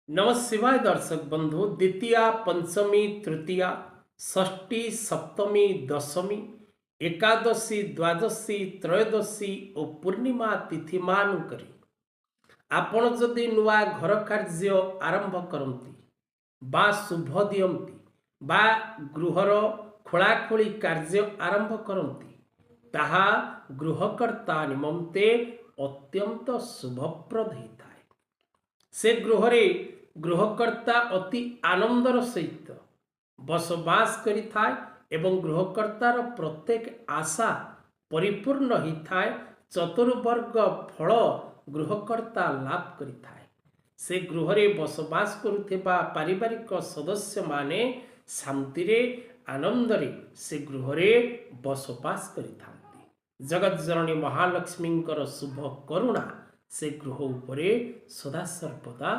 नमः शिवाय दर्शक बंधु द्वितीया पंचमी तृतीया षष्ठी सप्तमी दशमी एकादशी द्वादशी त्रयोदशी और पूर्णिमा तिथि मानुकरी आपण जदि नुआ घर कार्य आरंभ करती बा शुभ दियंती बा गृहर खोलाखोली कार्य आरंभ करती ताहा गृहकर्ता निमंते अत्यंत शुभप्रद होता है। से गृहरे गृहकर्ता अति आनंदर सहित बसवास करिथाय एवं गृहकर्तार प्रत्येक आशा परिपूर्ण होता चतुर्वर्ग फल गृहकर्ता लाभ करिथाय। से गृहरे बसवास करुथिबा पारिवारिक सदस्य माने शांति रे आनंद रे से गृहरे बसवास करिथांती। जगत जननी महालक्ष्मींकर शुभ करुणा से गृह उपरे सदा सर्वदा